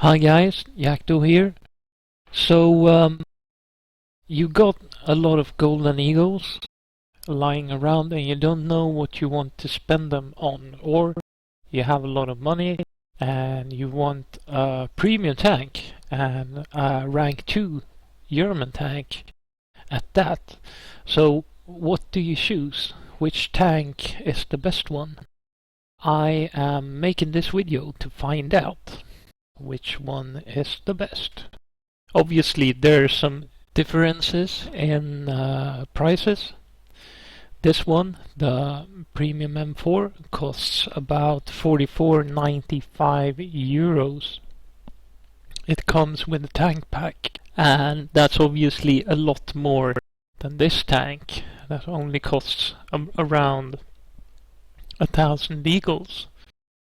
Hi guys, Yakto here. You got a lot of golden eagles lying around and you don't know what you want to spend them on, or you have a lot of money and you want a premium tank and a rank 2 German tank at that. So what do you choose? Which tank is the best one? I am making this video to find out which one is the best. Obviously there are some differences in prices. This one, the Premium M4, costs about 44.95 euros. It comes with a tank pack, and that's obviously a lot more than this tank that only costs around 1,000 eagles.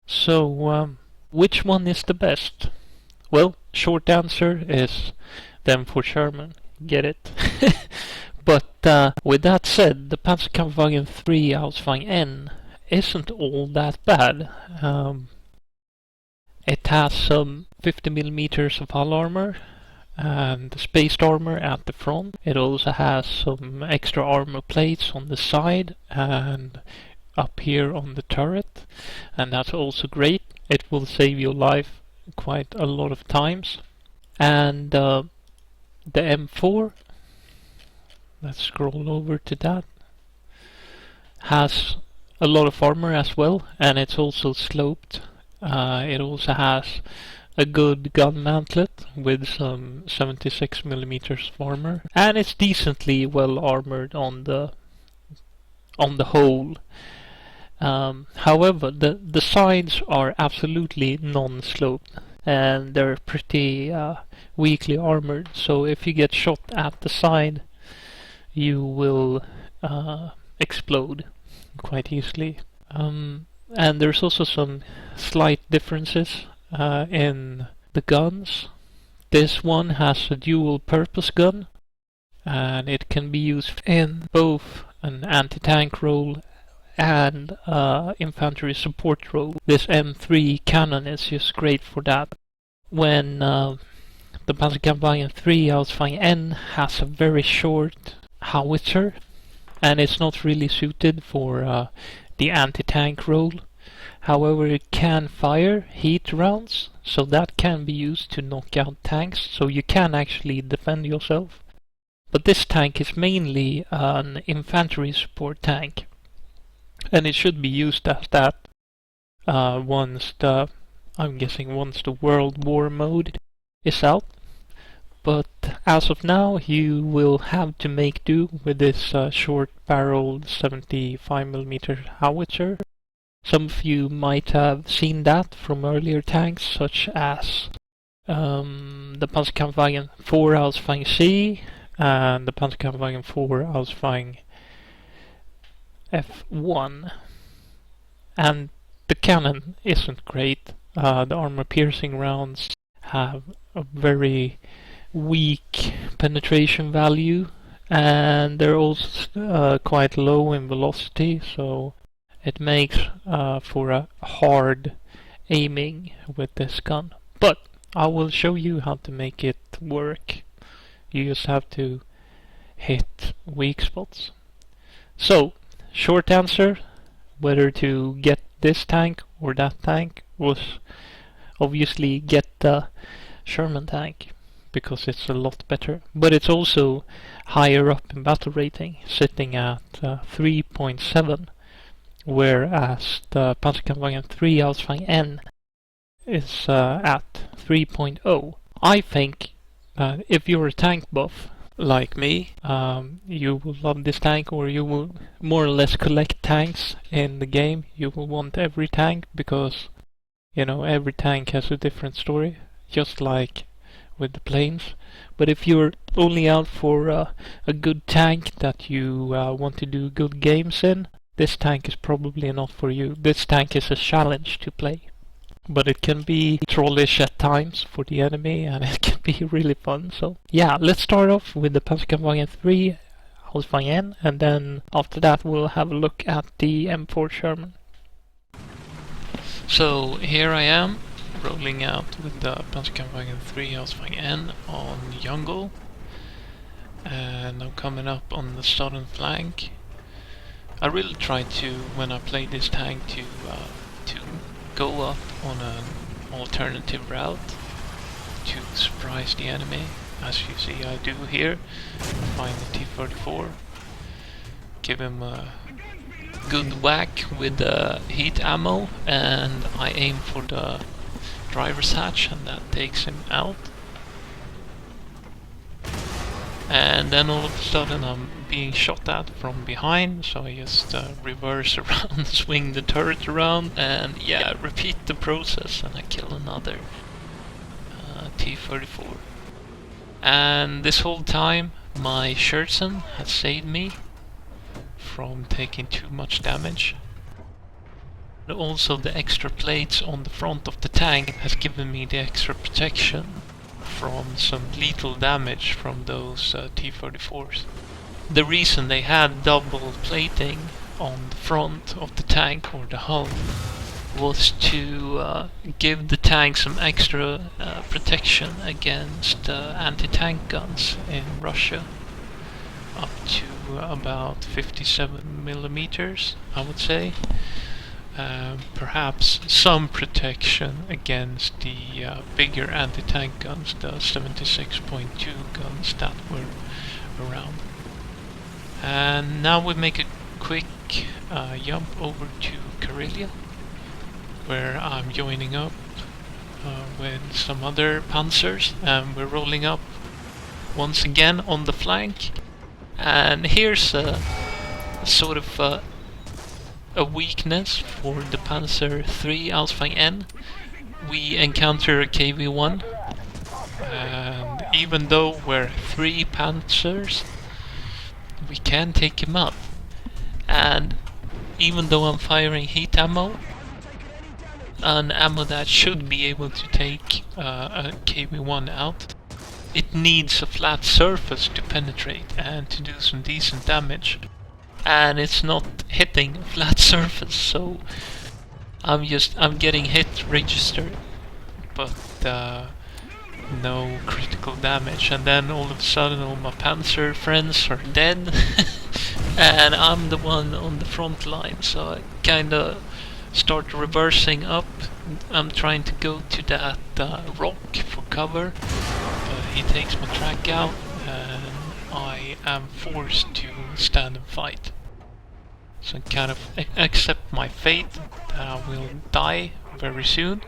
So which one is the best? Well, short answer is the M4 Sherman. Get it? But with that said, the Panzerkampfwagen 3 Ausfang N isn't all that bad. It has some 50mm of hull armor and spaced armor at the front. It also has some extra armor plates on the side and up here on the turret, and that's also great. It will save your life quite a lot of times. And the M4, let's scroll over to that, has a lot of armor as well, and it's also sloped. It also has a good gun mantlet with some 76mm of armor, and it's decently well armored on the whole. However, the sides are absolutely non-sloped and they're pretty weakly armored, so if you get shot at the side you will explode quite easily. And there's also some slight differences in the guns. This one has a dual purpose gun and it can be used in both an anti-tank role and infantry support role. This M3 cannon is just great for that. When the Panzerkampfwagen 3 Ausfang N has a very short howitzer and it's not really suited for the anti-tank role. However, it can fire heat rounds, so that can be used to knock out tanks, so you can actually defend yourself. But this tank is mainly an infantry support tank, and it should be used as that once the World War mode is out. But as of now, you will have to make do with this short-barreled 75mm howitzer. Some of you might have seen that from earlier tanks, such as the Panzerkampfwagen 4 Ausfang C and the Panzerkampfwagen 4 Ausfang F1. And the cannon isn't great. The armor-piercing rounds have a very weak penetration value, and they're also quite low in velocity, so it makes for a hard aiming with this gun. But I will show you how to make it work. You just have to hit weak spots. So, short answer, whether to get this tank or that tank, was obviously get the Sherman tank, because it's a lot better. But it's also higher up in battle rating, sitting at 3.7, whereas the Panzerkampfwagen 3 Ausfang N is at 3.0. I think that if you're a tank buff like me, you will love this tank, or you will more or less collect tanks in the game. You will want every tank because, you know, every tank has a different story, just like with the planes. But if you're only out for a good tank that you want to do good games in, this tank is probably not for you. This tank is a challenge to play, but it can be trollish at times for the enemy, and it can be really fun. So yeah, let's start off with the Panzerkampfwagen 3 Ausfang N, and then after that we'll have a look at the M4 Sherman. So here I am rolling out with the Panzerkampfwagen 3 Ausfang N on Jungle, and I'm coming up on the southern flank. I really try to, when I play this tank, to go up on an alternative route to surprise the enemy, as you see I do here. Find the T-34, give him a good whack with the heat ammo, and I aim for the driver's hatch, and that takes him out. And then all of a sudden I'm being shot at from behind, so I just reverse around, swing the turret around, and yeah, repeat the process, and I kill another T-34. And this whole time my Scherzen has saved me from taking too much damage. And also the extra plates on the front of the tank has given me the extra protection from some lethal damage from those T-34s. The reason they had double plating on the front of the tank or the hull was to give the tank some extra protection against anti-tank guns in Russia, up to about 57 millimeters, I would say. Perhaps some protection against the bigger anti-tank guns, the 76.2 guns that were around. And now we make a quick jump over to Karelia, where I'm joining up with some other panzers, and we're rolling up once again on the flank. And here's a sort of a weakness for the Panzer III Ausfang N. We encounter a KV-1, and even though we're 3 panzers, we can take him out. And even though I'm firing heat ammo, an ammo that should be able to take a KV-1 out, it needs a flat surface to penetrate and to do some decent damage. And it's not hitting a flat surface, so I'm getting hit registered, but no critical damage. And then all of a sudden all my Panzer friends are dead and I'm the one on the front line, so I kinda start reversing up. I'm trying to go to that rock for cover, but he takes my track out and I am forced to stand and fight. So I kind of accept my fate that I will die very soon.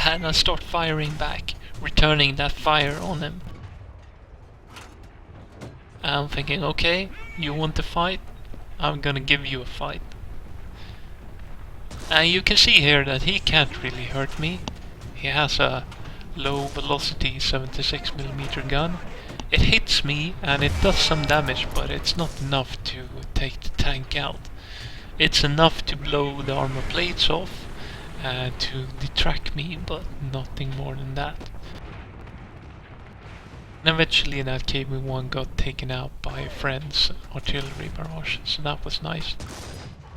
And I start firing back, returning that fire on him. I'm thinking, okay, you want to fight? I'm gonna give you a fight. And you can see here that he can't really hurt me. He has a low velocity 76mm gun. It hits me and it does some damage, but it's not enough to take the tank out. It's enough to blow the armor plates off and to detract me, but nothing more than that. And eventually that KV-1 got taken out by a friend's artillery barrage, so that was nice.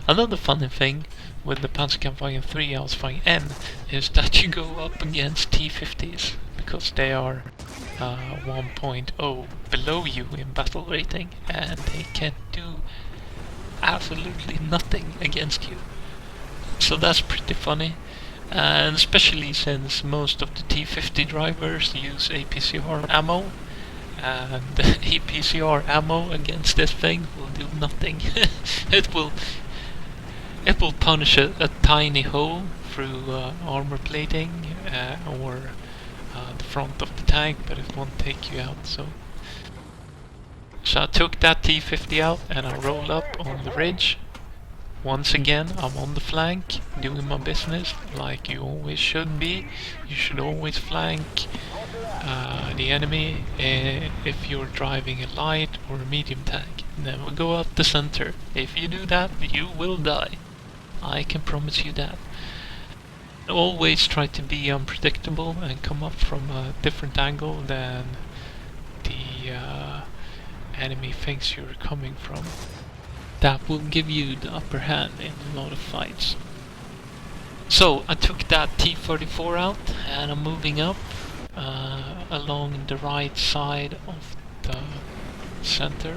Another funny thing with the Panzerkampfwagen 3 Ausfang N is that you go up against T-50s, because they are 1.0 below you in battle rating, and they can do absolutely nothing against you. So that's pretty funny, and especially since most of the T-50 drivers use APCR ammo, and APCR ammo against this thing will do nothing. It will punish a tiny hole through armor plating or the front of the tank, but it won't take you out. So I took that T-50 out and I rolled up on the ridge. Once again, I'm on the flank, doing my business like you always should be. You should always flank the enemy if you're driving a light or a medium tank. Never go up the center. If you do that, you will die. I can promise you that. Always try to be unpredictable and come up from a different angle than the enemy thinks you're coming from. That will give you the upper hand in a lot of fights. So I took that T-34 out and I'm moving up along the right side of the center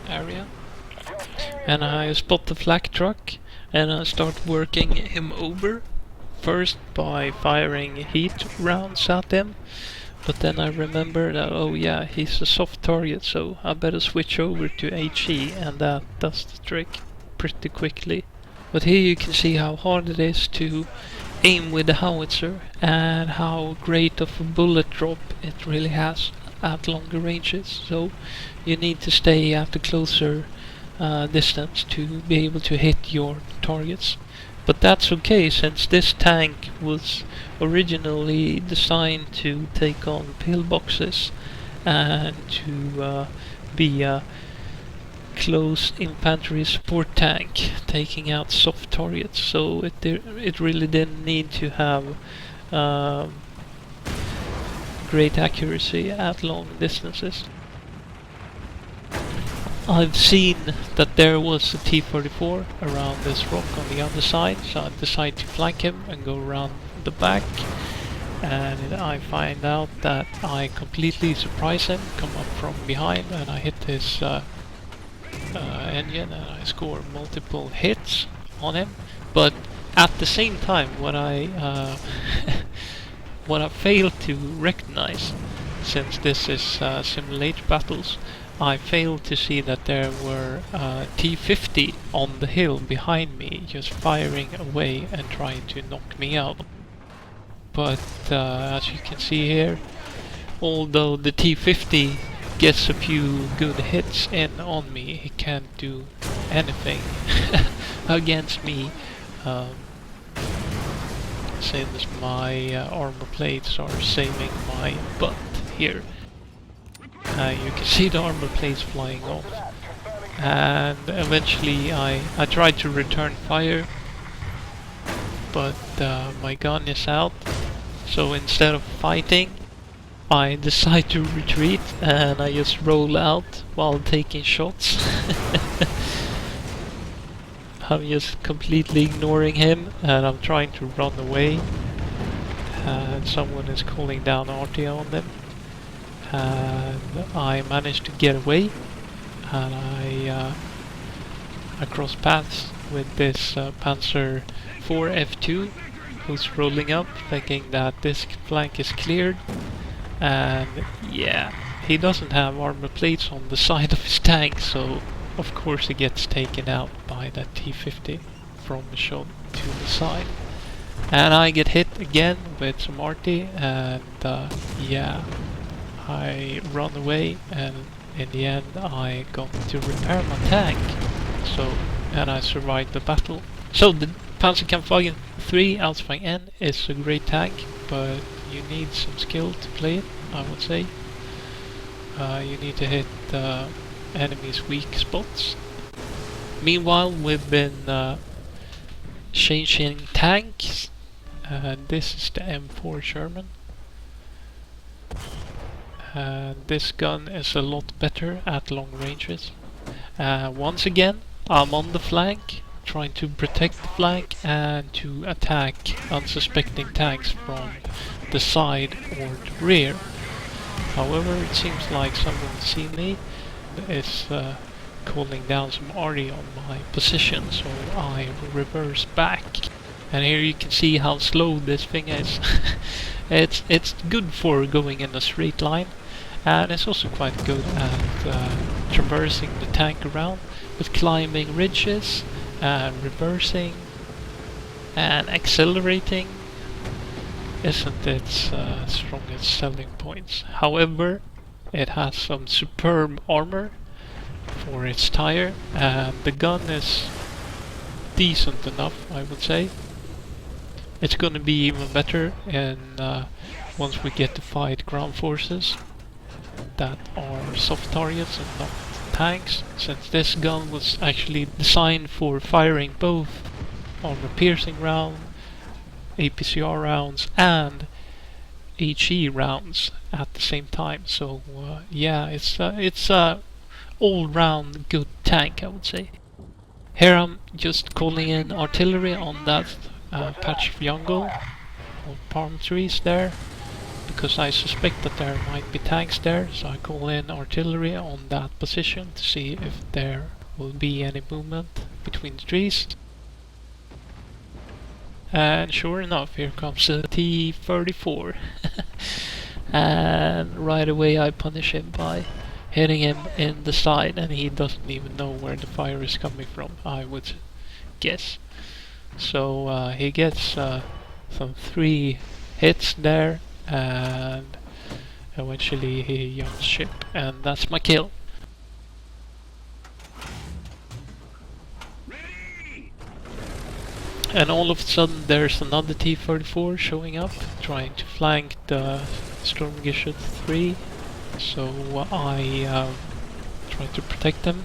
area, and I spot the flak truck and I start working him over, first by firing heat rounds at him, but then I remember that, oh yeah, he's a soft target, so I better switch over to HE, and that does the trick pretty quickly. But here you can see how hard it is to aim with the howitzer and how great of a bullet drop it really has at longer ranges. So you need to stay at a closer distance to be able to hit your targets. But that's okay, since this tank was originally designed to take on pillboxes and to be a close infantry support tank taking out soft targets, so it really didn't need to have great accuracy at long distances. I've seen that there was a T-34 around this rock on the other side, so I decided to flank him and go around the back, and I find out that I completely surprise him, come up from behind, and I hit his engine and I score multiple hits on him. But at the same time, what I failed to recognize, since this is simulate battles, I failed to see that there were T-50 on the hill behind me, just firing away and trying to knock me out. But as you can see here, although the T-50 gets a few good hits in on me, he can't do anything against me, since my armor plates are saving my butt here. You can see the armor plates flying off, and eventually I tried to return fire, but my gun is out, so instead of fighting I decide to retreat and I just roll out while taking shots. I'm just completely ignoring him and I'm trying to run away, and someone is calling down Artia on them, and I managed to get away, and I cross paths with this Panzer IV F2 who's rolling up thinking that this flank is cleared. And yeah, he doesn't have armor plates on the side of his tank, so of course he gets taken out by that T-50 from a shot to the side. And I get hit again with some arty, and yeah, I run away, and in the end I got to repair my tank, so, and I survived the battle. So the Panzerkampfwagen 3 Ausfang N is a great tank, but you need some skill to play it, I would say. You need to hit enemies' weak spots. Meanwhile, we've been changing tanks. This is the M4 Sherman. This gun is a lot better at long ranges. Once again, I'm on the flank, trying to protect the flank and to attack unsuspecting tanks from the side or the rear. However, it seems like someone see me is calling down some arty on my position, so I reverse back. And here you can see how slow this thing is. It's good for going in a straight line, and it's also quite good at traversing the tank around, with climbing ridges and reversing and accelerating isn't its strongest selling points. However, it has some superb armor for its tire, and the gun is decent enough, I would say. It's gonna be even better in once we get to fight ground forces that are soft targets and not tanks, since this gun was actually designed for firing both armor piercing round, APCR rounds and HE rounds at the same time. So yeah, it's a all-round good tank, I would say. Here I'm just calling in artillery on that patch of jungle or palm trees there, because I suspect that there might be tanks there, so I call in artillery on that position to see if there will be any movement between the trees. And sure enough, here comes a T-34. And right away I punish him by hitting him in the side, and he doesn't even know where the fire is coming from, I would guess. So he gets some 3 hits there, and eventually he jumps ship, and that's my kill. And all of a sudden there's another T-34 showing up, trying to flank the Sturmgeschütz 3, so I try to protect them.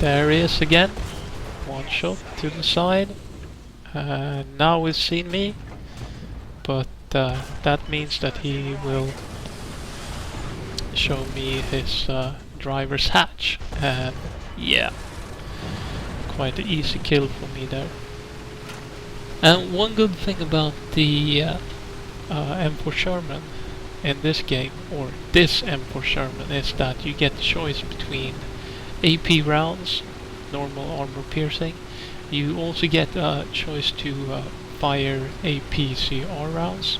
There he is again, one shot to the side, now he's seen me, but that means that he will show me his driver's hatch, and yeah, quite an easy kill for me there. And one good thing about the M4 Sherman in this game, or this M4 Sherman, is that you get the choice between AP rounds, normal armor piercing. You also get a choice to fire APCR rounds.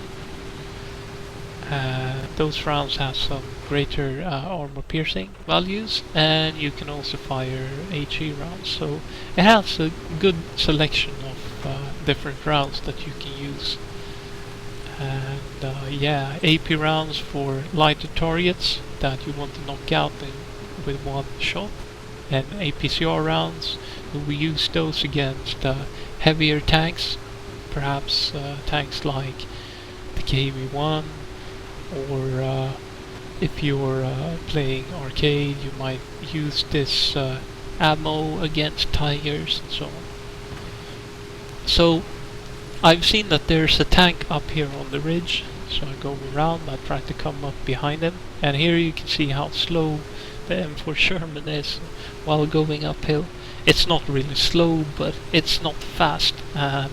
Those rounds have some greater armor piercing values, and you can also fire HE rounds, so it has a good selection of different rounds that you can use. And yeah, AP rounds for lighter targets that you want to knock out with one shot, and APCR rounds, we use those against heavier tanks, perhaps tanks like the KV-1, or if you're playing arcade, you might use this ammo against tigers and so on. So I've seen that there's a tank up here on the ridge, so I go around, I try to come up behind him, and here you can see how slow the M4 Sherman is while going uphill. It's not really slow, but it's not fast, and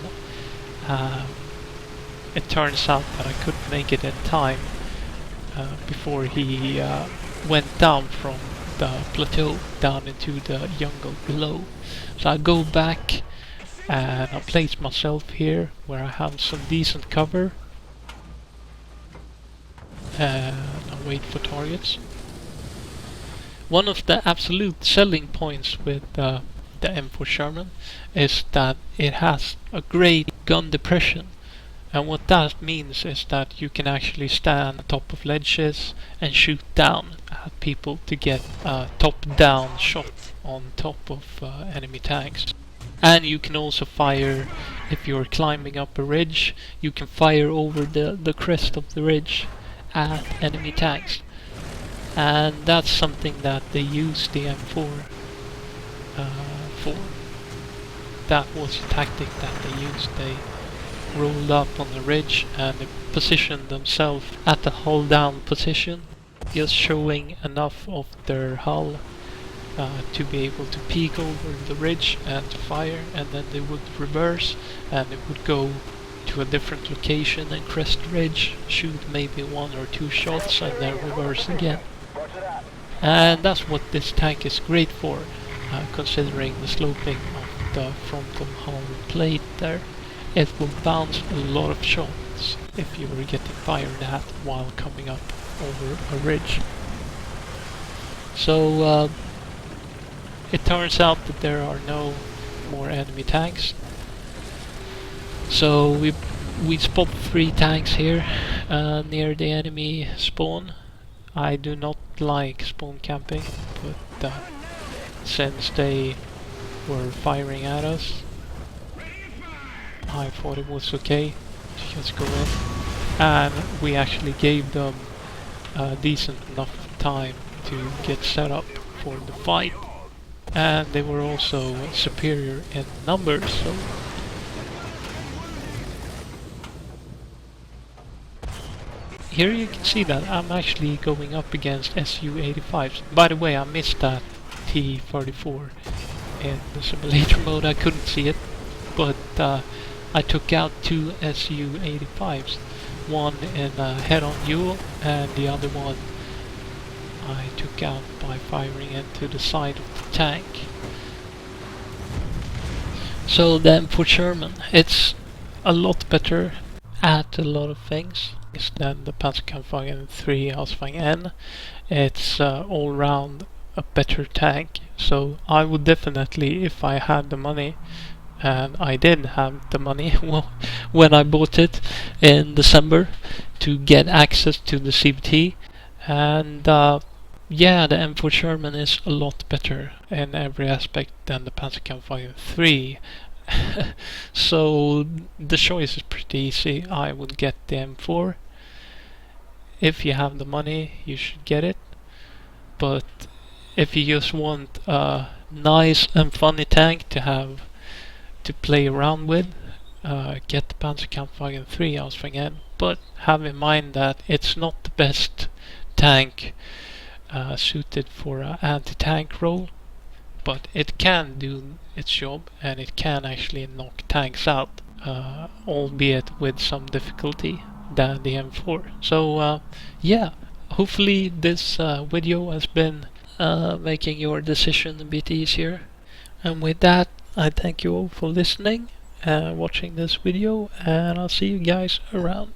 it turns out that I couldn't make it in time before he went down from the plateau down into the jungle below. So I go back and I place myself here where I have some decent cover, and I wait for targets. One of the absolute selling points with the M4 Sherman is that it has a great gun depression. And what that means is that you can actually stand on top of ledges and shoot down at people to get a top-down shot on top of enemy tanks. And you can also fire, if you're climbing up a ridge, you can fire over the crest of the ridge at enemy tanks. And that's something that they use the M4 for. That was a tactic that they used. They rolled up on the ridge and they positioned themselves at the hull down position, just showing enough of their hull to be able to peek over the ridge and to fire, and then they would reverse and they would go to a different location and crest the ridge, shoot maybe 1 or 2 shots, and then reverse again. And that's what this tank is great for, considering the sloping of the frontal hull plate there. It will bounce a lot of shots if you were getting fired at while coming up over a ridge. So it turns out that there are no more enemy tanks. So we spot 3 tanks here near the enemy spawn. I do not like spawn camping, but since they were firing at us, I thought it was okay to just go in, and we actually gave them decent enough time to get set up for the fight, and they were also superior in numbers, so here you can see that I'm actually going up against Su-85s. By the way, I missed that T-34 in the simulator mode. I couldn't see it, but I took out 2 Su-85s. One in a head-on duel, and the other one I took out by firing into the side of the tank. So then for Sherman, it's a lot better at a lot of things than the Panzerkampfwagen 3 Auswagen N. It's all round a better tank, so I would definitely, if I had the money, and I did have the money when I bought it in December, to get access to the CVT, and yeah, the M4 Sherman is a lot better in every aspect than the Panzerkampfwagen 3. So the choice is pretty easy. I would get the M4. If you have the money, you should get it. But if you just want a nice and funny tank to have to play around with, get the Panzerkampfwagen 3 Auswagen N. But have in mind that it's not the best tank suited for an anti-tank role, but it can do its job, and it can actually knock tanks out, albeit with some difficulty than the M4. So yeah, hopefully this video has been making your decision a bit easier. And with that, I thank you all for listening and watching this video, and I'll see you guys around.